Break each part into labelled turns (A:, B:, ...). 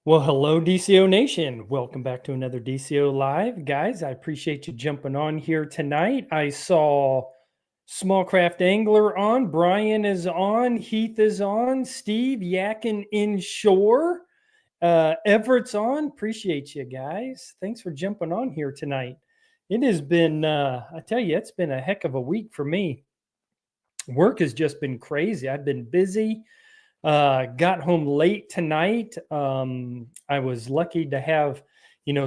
A: Well, hello, DCO Nation. Welcome back to another DCO Live. Guys, I appreciate you jumping on here tonight. I saw Small Craft Angler on, Brian is on, Heath is on, Steve Yakin Inshore, Everett's on. Appreciate you guys. Thanks for jumping on here tonight. It has been, I tell you, it's been a heck of a week for me. Work has just been crazy. I've been busy. Got home late tonight. I was lucky to have,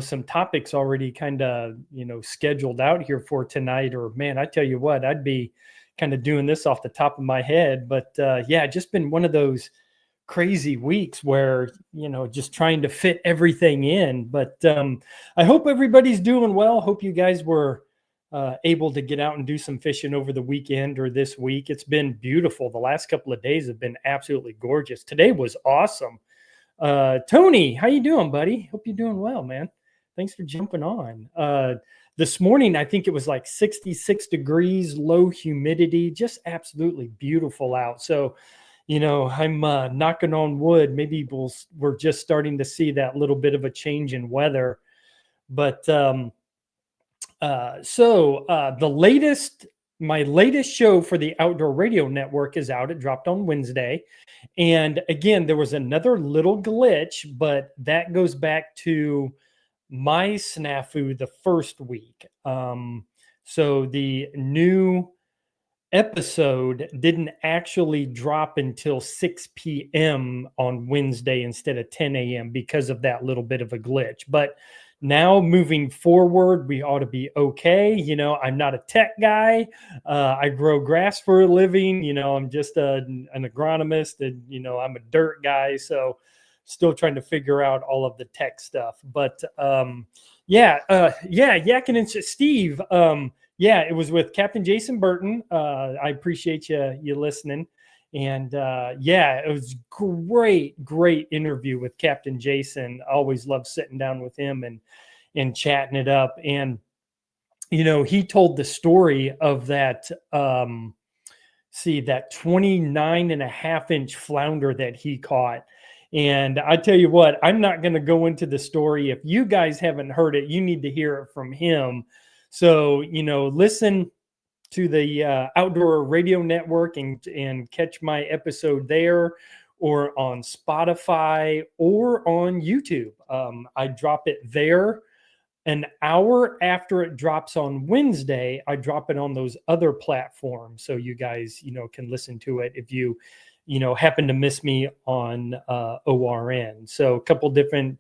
A: some topics already kind of, scheduled out here for tonight. Or man, I tell you what, I'd be kind of doing this off the top of my head. But yeah, just been one of those crazy weeks where, just trying to fit everything in. But I hope everybody's doing well. Hope you guys were able to get out and do some fishing over the weekend or this week. It's been beautiful. The last couple of days have been absolutely gorgeous. Today was awesome. Tony, how you doing, buddy? Hope you're doing well, man. Thanks for jumping on. This morning, I think it was like 66 degrees, low humidity, just absolutely beautiful out. So, I'm knocking on wood. Maybe we're just starting to see that little bit of a change in weather. But my latest show for the Outdoor Radio Network is out. It dropped on Wednesday. And again, there was another little glitch, but that goes back to my snafu the first week. So the new episode didn't actually drop until 6 p.m. on Wednesday instead of 10 a.m. because of that little bit of a glitch. But now moving forward, we ought to be okay. I'm not a tech guy. I grow grass for a living. I'm just an agronomist, and, I'm a dirt guy. So still trying to figure out all of the tech stuff. But Yakin and Steve. Yeah, it was with Captain Jason Burton. I appreciate you listening. And it was great interview with Captain Jason. I always love sitting down with him and chatting it up. And, he told the story of that, that 29.5-inch flounder that he caught. And I tell you what, I'm not going to go into the story. If you guys haven't heard it, you need to hear it from him. So, listen to the Outdoor Radio Network and catch my episode there, or on Spotify or on YouTube. I drop it there an hour after it drops on Wednesday. I drop it on those other platforms, so you guys, can listen to it if you happen to miss me on ORN. So a couple different,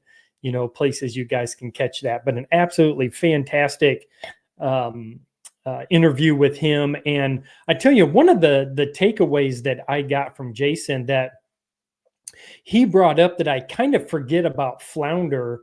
A: places you guys can catch that. But an absolutely fantastic interview with him. And I tell you, one of the takeaways that I got from Jason that he brought up that I kind of forget about flounder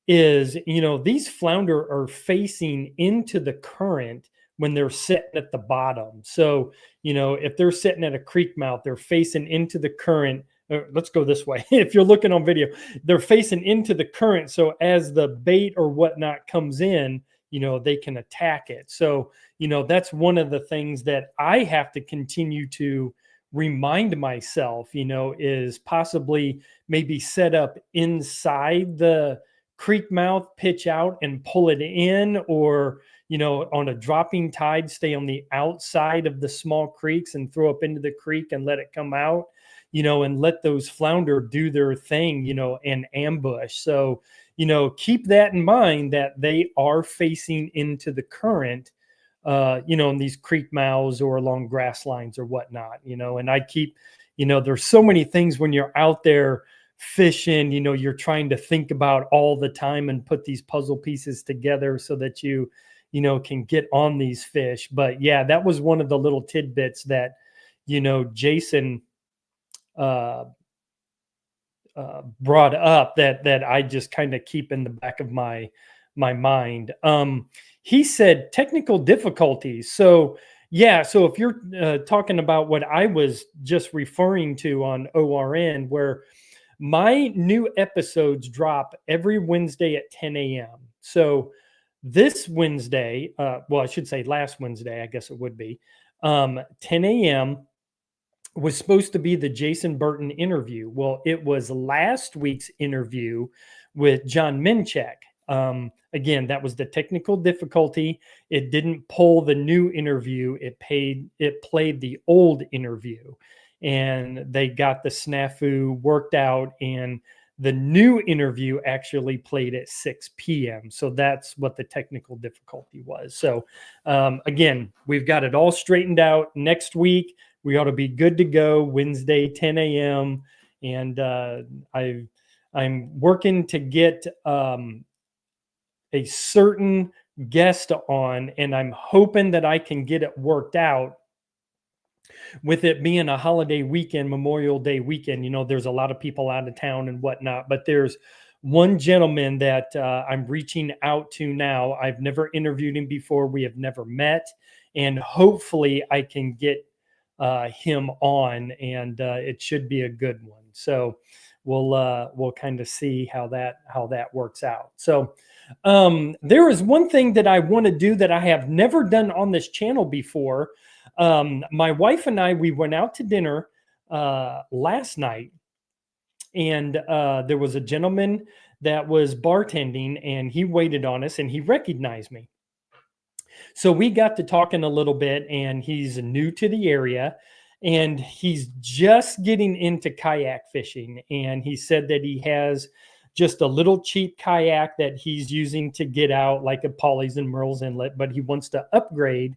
A: is, these flounder are facing into the current when they're sitting at the bottom. So, if they're sitting at a creek mouth, they're facing into the current. Let's go this way. If you're looking on video, they're facing into the current. So as the bait or whatnot comes in, they can attack it. So, that's one of the things that I have to continue to remind myself, is possibly maybe set up inside the creek mouth, pitch out and pull it in, or, on a dropping tide, stay on the outside of the small creeks and throw up into the creek and let it come out, and let those flounder do their thing, and ambush. So, keep that in mind, that they are facing into the current, in these creek mouths or along grass lines or whatnot, and I keep, there's so many things when you're out there fishing, you're trying to think about all the time and put these puzzle pieces together so that you can get on these fish. But yeah, that was one of the little tidbits that, Jason brought up that I just kind of keep in the back of my mind. He said technical difficulties. So yeah, so if you're talking about what I was just referring to on ORN, where my new episodes drop every Wednesday at 10 a.m. So this Wednesday, I should say last Wednesday, I guess it would be, 10 a.m. was supposed to be the Jason Burton interview. Well, it was last week's interview with John Minchek. Again, that was the technical difficulty. It didn't pull the new interview. It played the old interview, and they got the snafu worked out, and the new interview actually played at 6 p.m. So that's what the technical difficulty was. So again, we've got it all straightened out. Next week, we ought to be good to go. Wednesday, 10 a.m. And I'm working to get a certain guest on, and I'm hoping that I can get it worked out. With it being a holiday weekend, Memorial Day weekend, there's a lot of people out of town and whatnot, but there's one gentleman that I'm reaching out to now. I've never interviewed him before. We have never met, and hopefully I can get him on, and it should be a good one. So we'll kind of see how that works out. So there is one thing that I want to do that I have never done on this channel before. My wife and I, we went out to dinner last night, and there was a gentleman that was bartending, and he waited on us, and he recognized me. So we got to talking a little bit, and he's new to the area, and he's just getting into kayak fishing. And he said that he has just a little cheap kayak that he's using to get out, like a Polly's and Merle's Inlet, but he wants to upgrade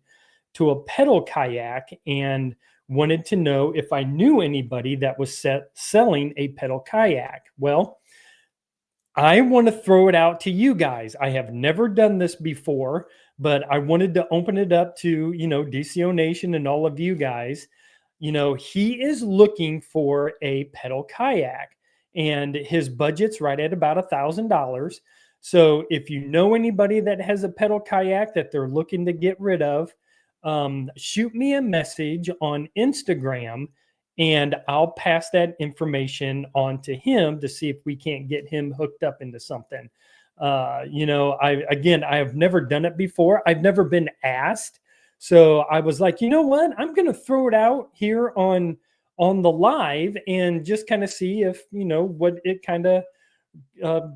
A: to a pedal kayak and wanted to know if I knew anybody that was selling a pedal kayak. Well, I want to throw it out to you guys. I have never done this before, but I wanted to open it up to, DCO Nation and all of you guys. He is looking for a pedal kayak, and his budget's right at about $1,000. So if you know anybody that has a pedal kayak that they're looking to get rid of, shoot me a message on Instagram, and I'll pass that information on to him to see if we can't get him hooked up into something. I have never done it before. I've never been asked. So I was like, you know what? I'm going to throw it out here on the live and just kind of see if, what it kind of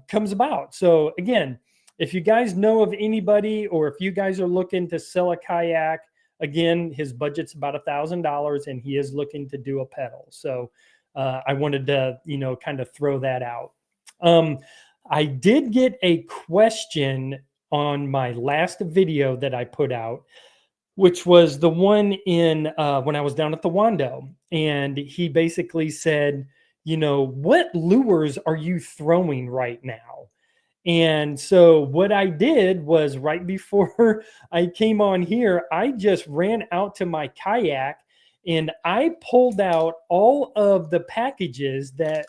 A: comes about. So again, if you guys know of anybody, or if you guys are looking to sell a kayak, again, his budget's about $1,000, and he is looking to do a pedal. So I wanted to, kind of throw that out. I did get a question on my last video that I put out, which was the one in when I was down at the Wando. And he basically said, what lures are you throwing right now? And so what I did was, right before I came on here, I just ran out to my kayak and I pulled out all of the packages that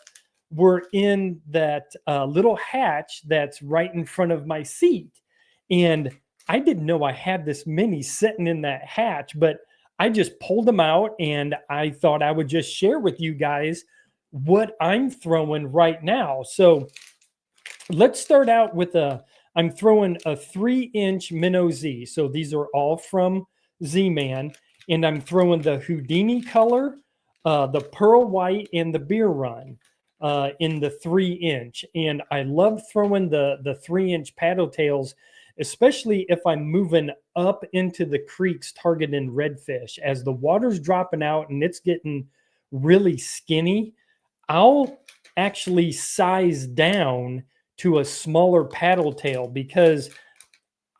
A: were in that little hatch that's right in front of my seat. And I didn't know I had this many sitting in that hatch, but I just pulled them out, and I thought I would just share with you guys what I'm throwing right now. So let's start out with I'm throwing a 3-inch Minnow Z. So these are all from Z-Man, and I'm throwing the Houdini color, the Pearl White, and the Beer Run in the 3-inch. And I love throwing the 3-inch paddle tails, especially if I'm moving up into the creeks targeting redfish. As the water's dropping out and it's getting really skinny, I'll actually size down to a smaller paddle tail, because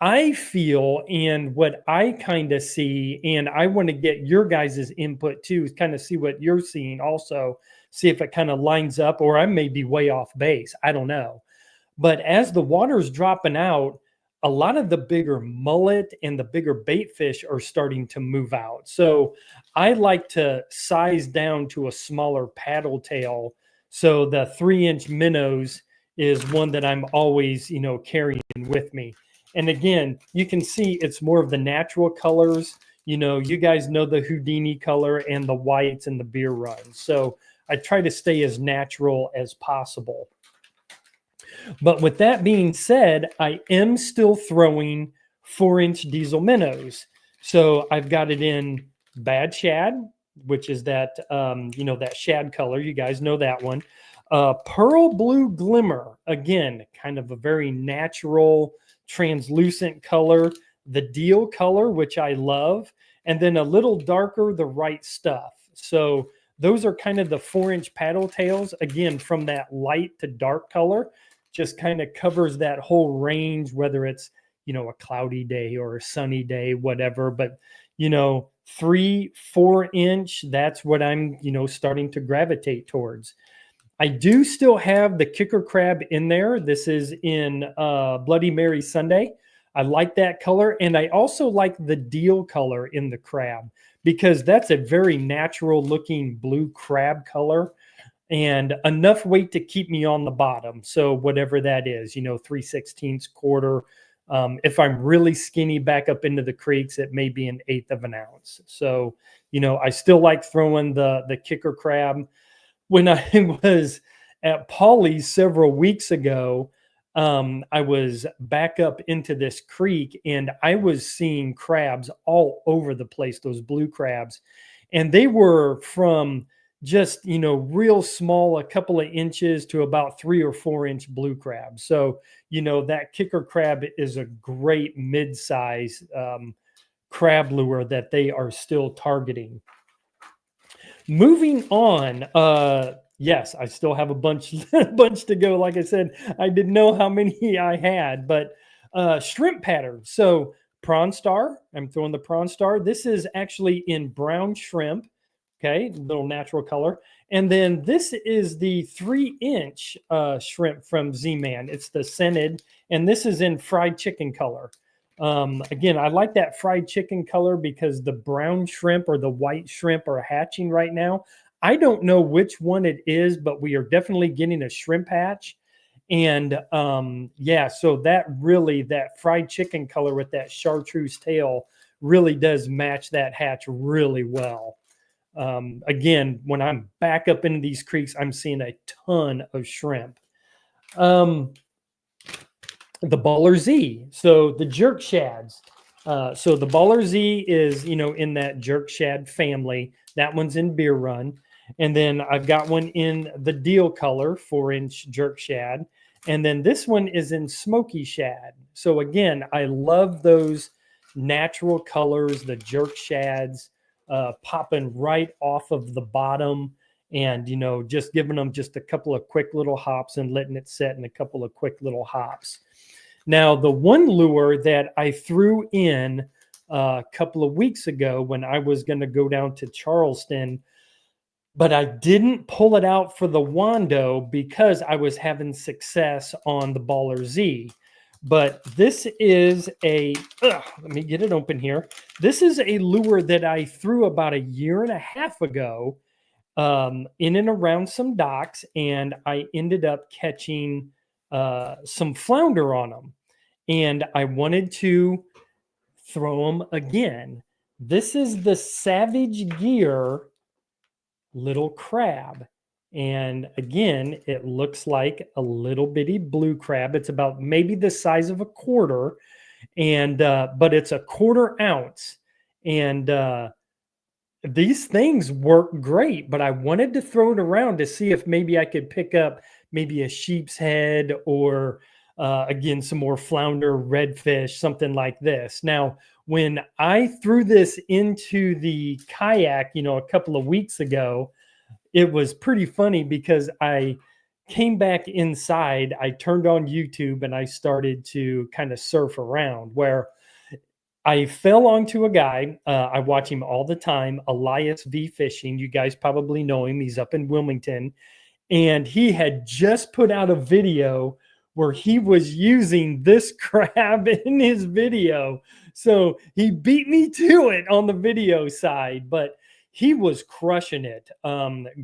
A: I feel, and what I kind of see, and I want to get your guys' input too, kind of see what you're seeing also, see if it kind of lines up, or I may be way off base. I don't know. But as the water's dropping out, a lot of the bigger mullet and the bigger bait fish are starting to move out. So I like to size down to a smaller paddle tail. So the 3-inch minnows is one that I'm always, carrying with me. And again, you can see it's more of the natural colors. You guys know the Houdini color and the whites and the Beer Run. So I try to stay as natural as possible. But with that being said, I am still throwing 4-inch diesel minnows. So I've got it in Bad Shad, which is that, that shad color. You guys know that one. Pearl blue glimmer, again, kind of a very natural, translucent color. The deal color, which I love, and then a little darker, the right stuff. So those are kind of the 4-inch paddle tails, again, from that light to dark color, just kind of covers that whole range, whether it's, a cloudy day or a sunny day, whatever. But, 3-4 inch, that's what I'm, starting to gravitate towards. I do still have the kicker crab in there. This is in Bloody Mary Sunday. I like that color. And I also like the deal color in the crab, because that's a very natural looking blue crab color and enough weight to keep me on the bottom. So whatever that is, 3/16 quarter. If I'm really skinny back up into the creeks, it may be 1/8 of an ounce. So, I still like throwing the kicker crab. When I was at Polly's several weeks ago, I was back up into this creek and I was seeing crabs all over the place, those blue crabs. And they were from just, real small, a couple of inches, to about 3 or 4 inch blue crabs. So, that kicker crab is a great mid-size crab lure that they are still targeting. Moving on, yes, I still have a bunch to go. Like I said, I didn't know how many I had, but shrimp pattern. So Prawn Star, I'm throwing the Prawn Star. This is actually in brown shrimp. Okay, little natural color. And then this is the 3-inch shrimp from Z-Man. It's the scented, and this is in fried chicken color. Again, I like that fried chicken color because the brown shrimp or the white shrimp are hatching right now. I don't know which one it is, but we are definitely getting a shrimp hatch. And yeah, so that fried chicken color with that chartreuse tail really does match that hatch really well. Again, when I'm back up into these creeks, I'm seeing a ton of shrimp. The Baller Z, so the jerk shads. So the Baller Z is, in that jerk shad family. That one's in Beer Run. And then I've got one in the deal color, 4-inch jerk shad. And then this one is in smoky shad. So again, I love those natural colors, the jerk shads popping right off of the bottom. And, just giving them just a couple of quick little hops and letting it set in a couple of quick little hops. Now, the one lure that I threw in a couple of weeks ago when I was going to go down to Charleston, but I didn't pull it out for the Wando because I was having success on the Baller Z. But this is let me get it open here. This is a lure that I threw about 1.5 years ago in and around some docks, and I ended up catching some flounder on them, and I wanted to throw them again. This is the Savage Gear little crab, and again, it looks like a little bitty blue crab. It's about maybe the size of a quarter, and but it's a 1/4 ounce, and these things work great. But I wanted to throw it around to see if maybe I could pick up maybe a sheep's head or again, some more flounder, redfish, something like this. Now, when I threw this into the kayak, a couple of weeks ago, it was pretty funny because I came back inside, I turned on YouTube and I started to kind of surf around, where I fell onto a guy. I watch him all the time, Elias V Fishing. You guys probably know him. He's up in Wilmington. And he had just put out a video where he was using this crab in his video. So he beat me to it on the video side, but he was crushing it.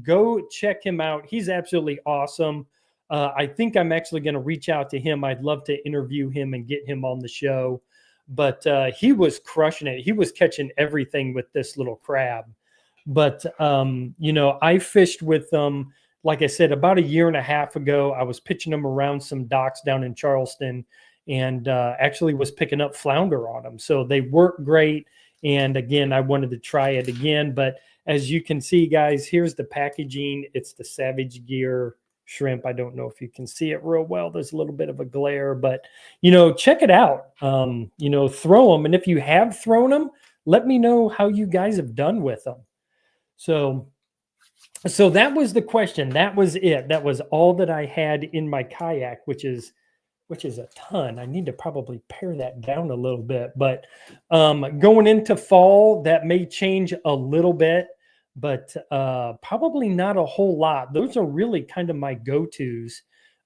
A: Go check him out. He's absolutely awesome. I think I'm actually going to reach out to him. I'd love to interview him and get him on the show. But he was crushing it. He was catching everything with this little crab. But, I fished with them, like I said, about 1.5 years ago. I was pitching them around some docks down in Charleston and actually was picking up flounder on them. So they work great. And again, I wanted to try it again. But as you can see, guys, here's the packaging. It's the Savage Gear shrimp. I don't know if you can see it real well. There's a little bit of a glare, but check it out. Throw them. And if you have thrown them, let me know how you guys have done with them. So that was the question. That was it. That was all that I had in my kayak, which is a ton. I need to probably pare that down a little bit, but going into fall, that may change a little bit, but probably not a whole lot. Those are really kind of my go-tos.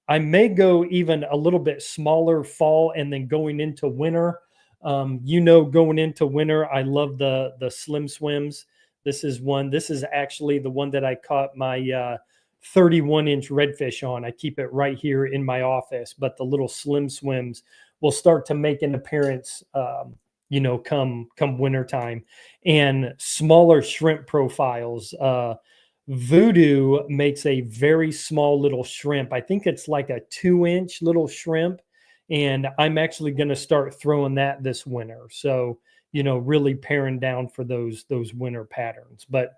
A: I may go even a little bit smaller fall and then going into winter. Going into winter, I love the slim swims. This is actually the one that I caught my 31-inch redfish on. I keep it right here in my office, but the little slim swims will start to make an appearance, come wintertime. And smaller shrimp profiles. Voodoo makes a very small little shrimp. I think it's like a 2-inch little shrimp, and I'm actually going to start throwing that this winter. So, really paring down for those winter patterns. But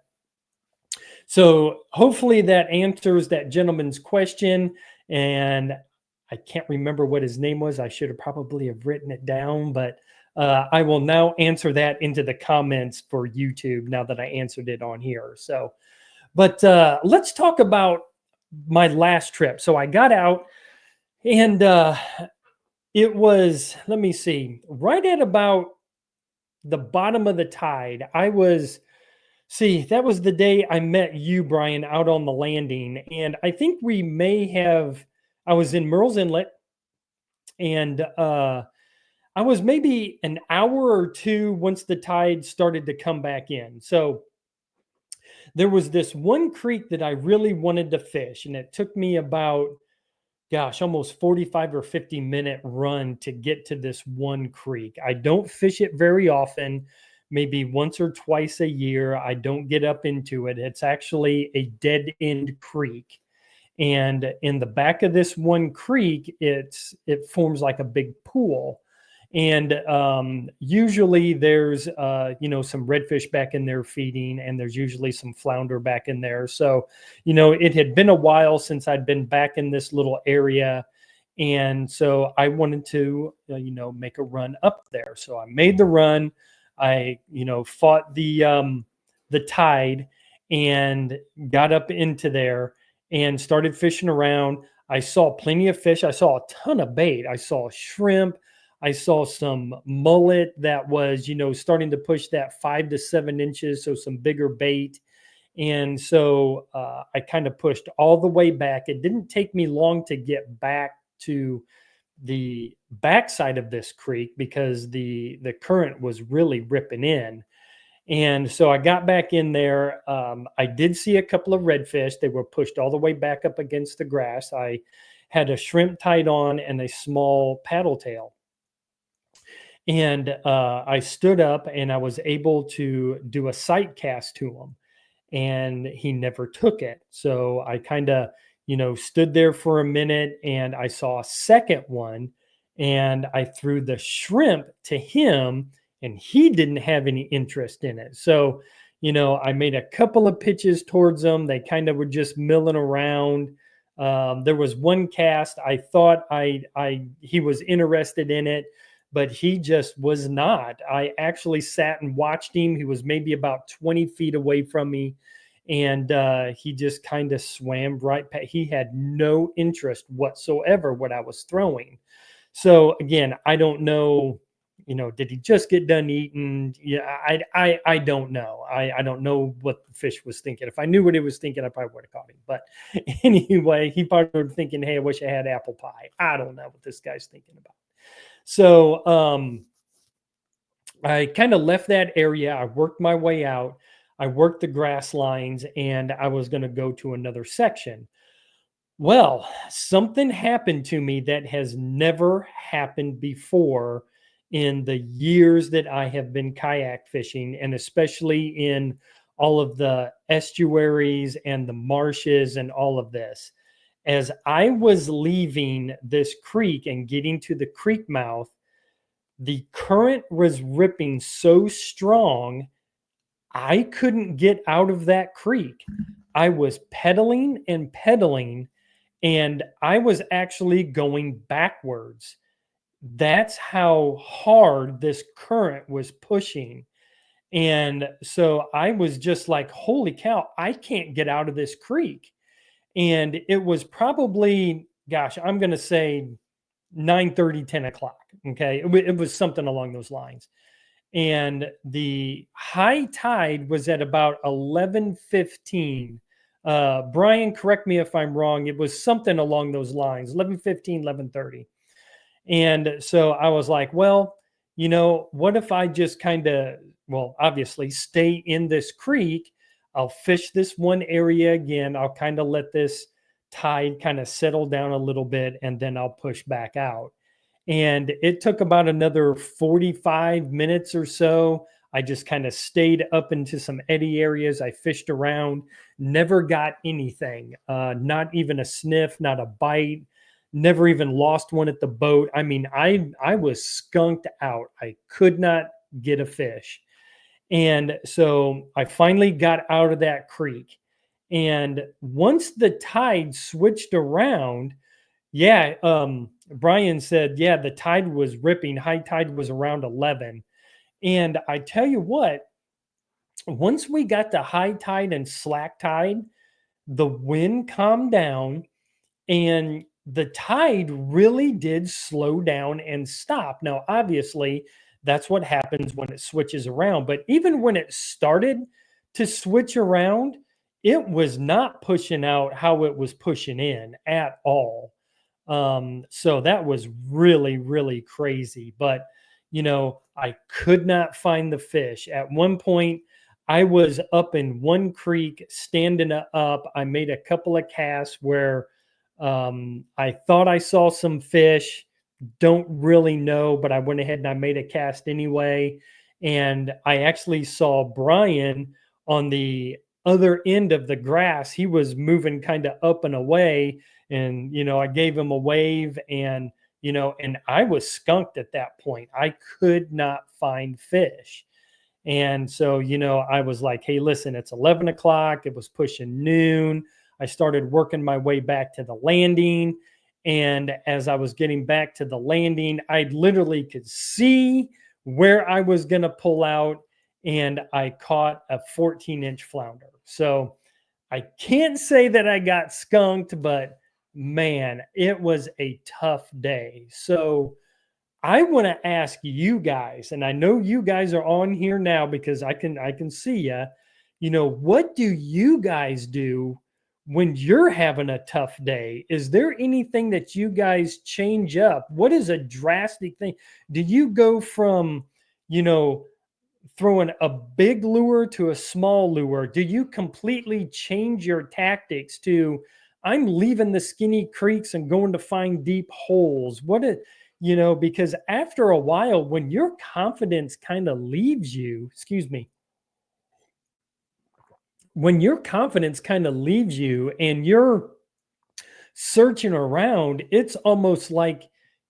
A: so hopefully that answers that gentleman's question. And I can't remember what his name was. I should have probably have written it down, but I will now answer that into the comments for YouTube now that I answered it on here. So, but let's talk about my last trip. So I got out and it was, let me see, right at about the bottom of the tide. That was the day I met you, Brian, out on the landing. And I think I was in Merle's Inlet, and I was maybe an hour or two once the tide started to come back in. So there was this one creek that I really wanted to fish, and it took me about, almost 45 or 50-minute run to get to this one creek. I don't fish it very often, maybe once or twice a year. I don't get up into it. It's actually a dead end creek. And in the back of this one creek, it forms like a big pool. And usually there's, some redfish back in there feeding, and there's usually some flounder back in there. So, it had been a while since I'd been back in this little area. And so I wanted to, make a run up there. So I made the run. I, fought the tide and got up into there and started fishing around. I saw plenty of fish. I saw a ton of bait. I saw shrimp. I saw some mullet that was, starting to push that 5 to 7 inches. So some bigger bait. And so I kind of pushed all the way back. It didn't take me long to get back to the backside of this creek because the current was really ripping in. And so I got back in there. I did see a couple of redfish. They were pushed all the way back up against the grass. I had a shrimp tied on and a small paddle tail. And I stood up and I was able to do a sight cast to him, and he never took it. So I kind of, stood there for a minute, and I saw a second one, and I threw the shrimp to him, and he didn't have any interest in it. So, I made a couple of pitches towards them. They kind of were just milling around. There was one cast. I thought he was interested in it, but he just was not. I actually sat and watched him. He was maybe about 20 feet away from me, and he just kind of swam right past. He had no interest whatsoever what I was throwing. So again, I don't know, did he just get done eating? Yeah, I don't know. I don't know what the fish was thinking. If I knew what he was thinking, I probably would have caught him. But anyway, he probably was thinking, hey, I wish I had apple pie. I don't know what this guy's thinking about. So I kind of left that area. I worked my way out. I worked the grass lines, and I was going to go to another section. Well, something happened to me that has never happened before in the years that I have been kayak fishing, and especially in all of the estuaries and the marshes and all of this. As I was leaving this creek and getting to the creek mouth, the current was ripping so strong, I couldn't get out of that creek. I was pedaling and pedaling, and I was actually going backwards. That's how hard this current was pushing. And so I was just like, holy cow, I can't get out of this creek. And it was probably, gosh, I'm going to say 9:30, 10 o'clock. Okay. It was something along those lines. And the high tide was at about 11:15. Brian, correct me if I'm wrong. It was something along those lines, 11:15, 11:30. And so I was like, well, what if I just kind of, well, obviously stay in this creek? I'll fish this one area again. I'll kind of let this tide kind of settle down a little bit, and then I'll push back out. And it took about another 45 minutes or so. I just kind of stayed up into some eddy areas. I fished around, never got anything, not even a sniff, not a bite, never even lost one at the boat. I mean, I was skunked out. I could not get a fish. And so I finally got out of that creek. And once the tide switched around, yeah, Brian said, yeah, the tide was ripping. High tide was around 11. And I tell you what, once we got to high tide and slack tide, the wind calmed down and the tide really did slow down and stop. Now, obviously, that's what happens when it switches around. But even when it started to switch around, it was not pushing out how it was pushing in at all. So that was really, really crazy. But, I could not find the fish. At one point, I was up in one creek standing up. I made a couple of casts where I thought I saw some fish. Don't really know, but I went ahead and I made a cast anyway. And I actually saw Brian on the other end of the grass. He was moving kind of up and away. And, I gave him a wave and, and I was skunked at that point. I could not find fish. And so, I was like, hey, listen, it's 11 o'clock. It was pushing noon. I started working my way back to the landing. And as I was getting back to the landing, I literally could see where I was going to pull out. And I caught a 14-inch flounder. So I can't say that I got skunked, but man, it was a tough day. So I want to ask you guys, and I know you guys are on here now because I can see you. What do you guys do when you're having a tough day? Is there anything that you guys change up? What is a drastic thing? Do you go from, throwing a big lure to a small lure? Do you completely change your tactics to, I'm leaving the skinny creeks and going to find deep holes? Because after a while, when your confidence kind of leaves you, when your confidence kind of leaves you and you're searching around, it's almost like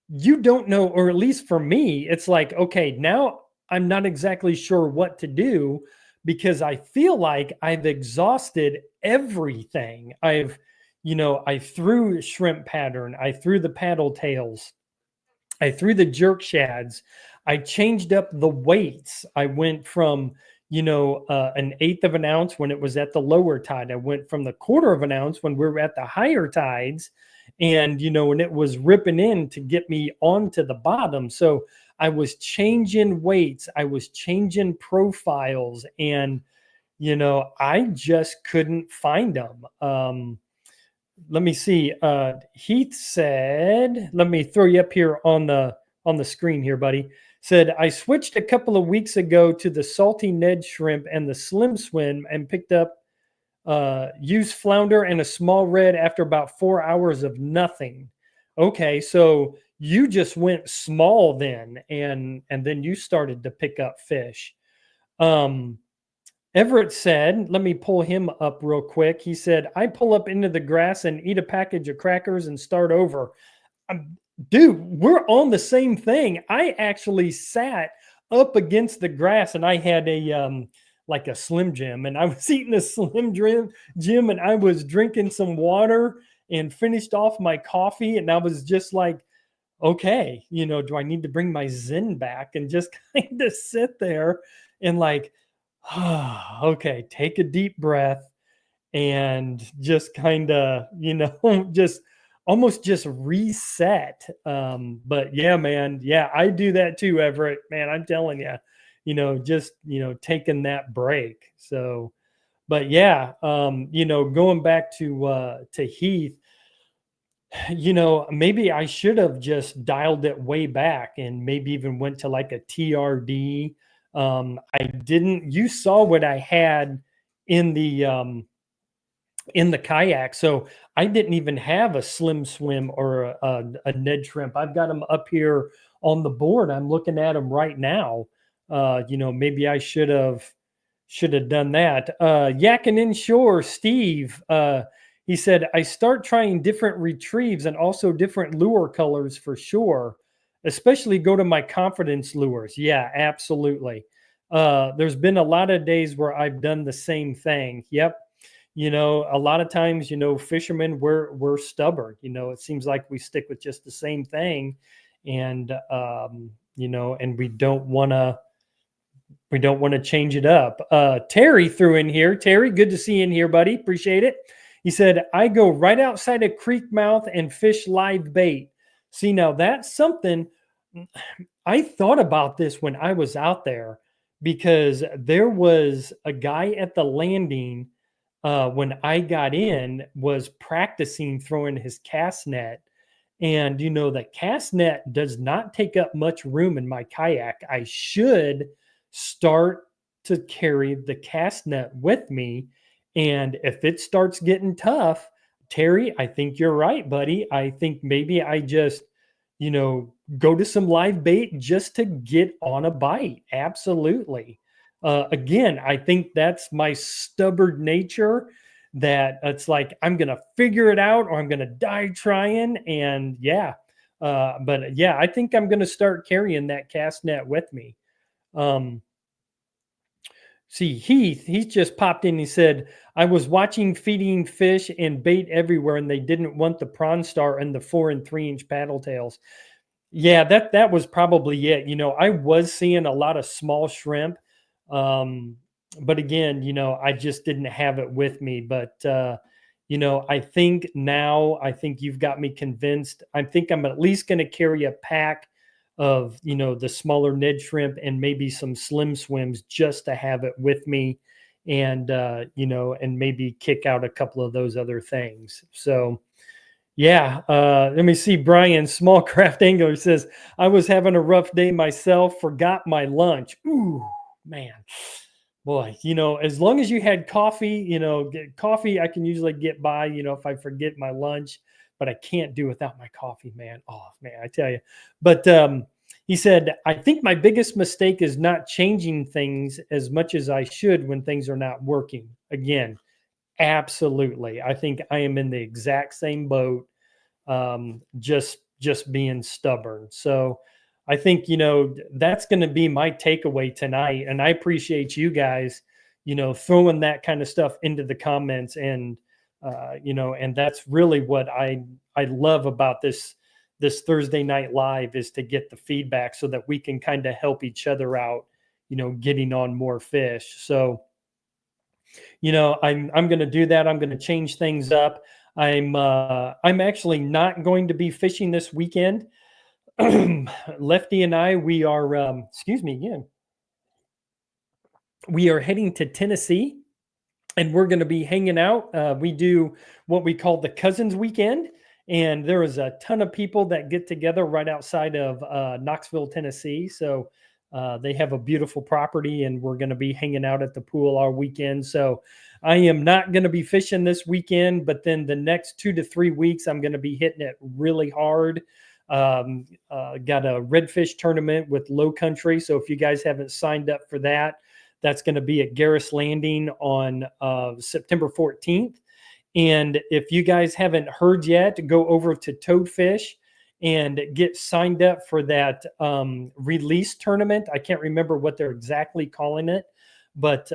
A: you don't know, or at least for me, it's like, okay, now I'm not exactly sure what to do because I feel like I've exhausted everything. I threw shrimp pattern, I threw the paddle tails, I threw the jerk shads. I changed up the weights. I went from, an eighth of an ounce when it was at the lower tide. I went from the quarter of an ounce when we were at the higher tides. And, and it was ripping in to get me onto the bottom. So I was changing weights. I was changing profiles. And, I just couldn't find them. Let me see. Heath said, let me throw you up here on the screen here, buddy. Said, I switched a couple of weeks ago to the salty Ned shrimp and the slim swim and picked up used flounder and a small red after about 4 hours of nothing. Okay, so you just went small then, and then you started to pick up fish. Everett said, let me pull him up real quick. He said, I pull up into the grass and eat a package of crackers and start over. Dude, we're on the same thing. I actually sat up against the grass and I had a like a Slim Jim and I was eating a Jim and I was drinking some water and finished off my coffee and I was just like, okay, do I need to bring my Zen back and just kind of sit there and like, okay, take a deep breath and just kind of, just almost just reset. But yeah, man, yeah, I do that too, Everett. Man, I'm telling you, just taking that break. So, but yeah, going back to Heath, maybe I should have just dialed it way back and maybe even went to like a TRD. I didn't. You saw what I had in the kayak. So I didn't even have a slim swim or a Ned shrimp. I've got them up here on the board. I'm looking at them right now. Maybe I should have done that. Yakin Inshore, Steve, he said, I start trying different retrieves and also different lure colors for sure, especially go to my confidence lures. Yeah, absolutely. There's been a lot of days where I've done the same thing. Yep. A lot of times, fishermen, we're stubborn. It seems like we stick with just the same thing, and and we don't want to change it up. Terry threw in here. Terry, good to see you in here, buddy. Appreciate it. He said, I go right outside a creek mouth and fish live bait. See, now that's something I thought about this when I was out there because there was a guy at the landing when I got in was practicing throwing his cast net. And, the cast net does not take up much room in my kayak. I should start to carry the cast net with me. And if it starts getting tough, Terry, I think you're right, buddy. I think maybe I just, go to some live bait just to get on a bite. Absolutely. Again, I think that's my stubborn nature that it's like, I'm going to figure it out or I'm going to die trying. And yeah, but yeah, I think I'm going to start carrying that cast net with me. See, he's just popped in. He said, I was watching feeding fish and bait everywhere, and they didn't want the prawn star and the 4 and 3 inch paddle tails. Yeah, that was probably it. I was seeing a lot of small shrimp. But again, I just didn't have it with me. But I think you've got me convinced. I think I'm at least going to carry a pack of the smaller Ned shrimp and maybe some slim swims just to have it with me, and and maybe kick out a couple of those other things. So yeah, let me see. Brian, Small Craft Angler, says, I was having a rough day myself, forgot my lunch. Ooh, man. Boy, as long as you had coffee, coffee, I can usually get by, if I forget my lunch, but I can't do without my coffee, man. Oh, man, I tell you. But he said, I think my biggest mistake is not changing things as much as I should when things are not working. Again, absolutely. I think I am in the exact same boat, just being stubborn. So I think, that's going to be my takeaway tonight. And I appreciate you guys, throwing that kind of stuff into the comments. And, and that's really what I love about this Thursday night live, is to get the feedback so that we can kind of help each other out, getting on more fish. So, I'm going to do that. I'm going to change things up. I'm actually not going to be fishing this weekend. Lefty and I, we are excuse me again. We are heading to Tennessee, and we're going to be hanging out. We do what we call the Cousins Weekend, and there is a ton of people that get together right outside of Knoxville, Tennessee. So they have a beautiful property, and we're going to be hanging out at the pool all weekend. So I am not going to be fishing this weekend, but then the next 2 to 3 weeks, I'm going to be hitting it really hard. Got a redfish tournament with Low Country. So if you guys haven't signed up for that, that's going to be at Garris Landing on September 14th. And if you guys haven't heard yet, go over to Toadfish and get signed up for that release tournament. I can't remember what they're exactly calling it, but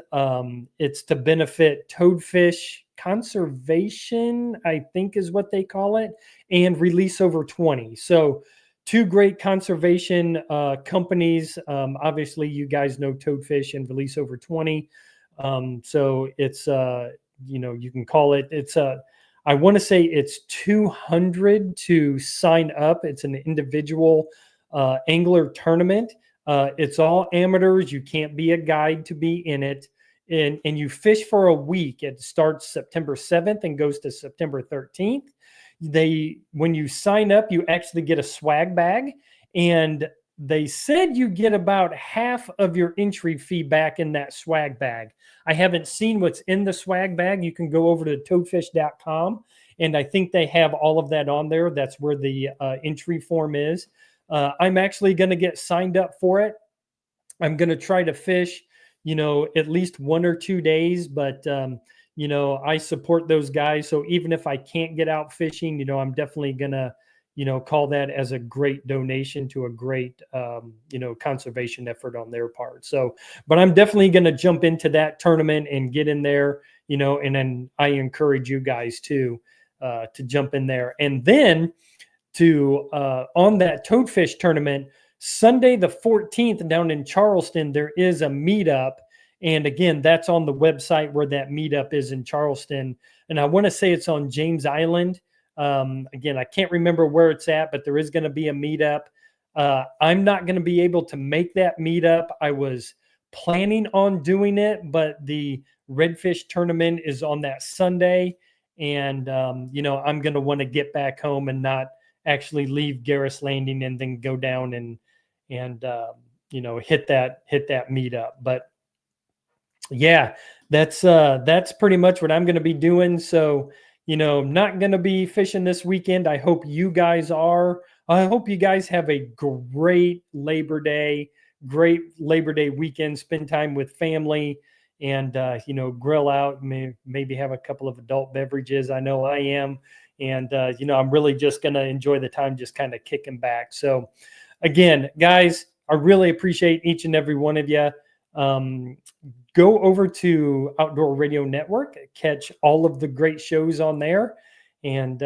A: it's to benefit toadfish conservation, I think is what they call it, and Release Over 20. So two great conservation companies. Obviously, you guys know Toadfish and Release Over 20. So it's, you can call it, I want to say it's 200 to sign up. It's an individual angler tournament. It's all amateurs. You can't be a guide to be in it. And you fish for a week. It starts September 7th and goes to September 13th. When you sign up, you actually get a swag bag, and they said you get about half of your entry fee back in that swag bag. I haven't seen what's in the swag bag. You can go over to toadfish.com, and I think they have all of that on there. That's where the entry form is. I'm actually going to get signed up for it. I'm going to try to fish, at least 1 or 2 days, but I support those guys. So even if I can't get out fishing, I'm definitely going to, call that as a great donation to a great, conservation effort on their part. So, but I'm definitely going to jump into that tournament and get in there, and then I encourage you guys to jump in there. And then on that toadfish tournament, Sunday the 14th down in Charleston, there is a meetup. And again, that's on the website where that meetup is in Charleston. And I want to say it's on James Island. Again, I can't remember where it's at, but there is going to be a meetup. I'm not going to be able to make that meetup. I was planning on doing it, but the redfish tournament is on that Sunday. And, I'm going to want to get back home and not actually leave Garris Landing and then go down and hit that meetup. But yeah, that's pretty much what I'm going to be doing. So, not going to be fishing this weekend. I hope you guys are. I hope you guys have a great Labor Day weekend. Spend time with family and, grill out, maybe have a couple of adult beverages. I know I am. And, I'm really just going to enjoy the time, just kind of kicking back. So again, guys, I really appreciate each and every one of you. Go over to Outdoor Radio Network, catch all of the great shows on there. And,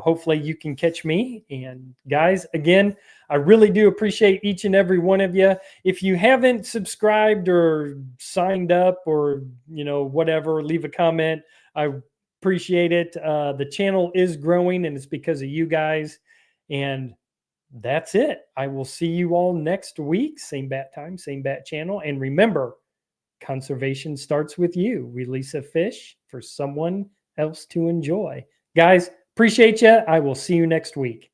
A: hopefully you can catch me. And guys, again, I really do appreciate each and every one of you. If you haven't subscribed or signed up or, whatever, leave a comment. I appreciate it. The channel is growing, and it's because of you guys. And that's it. I will see you all next week. Same bat time, same bat channel. And remember, conservation starts with you. Release a fish for someone else to enjoy. Guys, appreciate you. I will see you next week.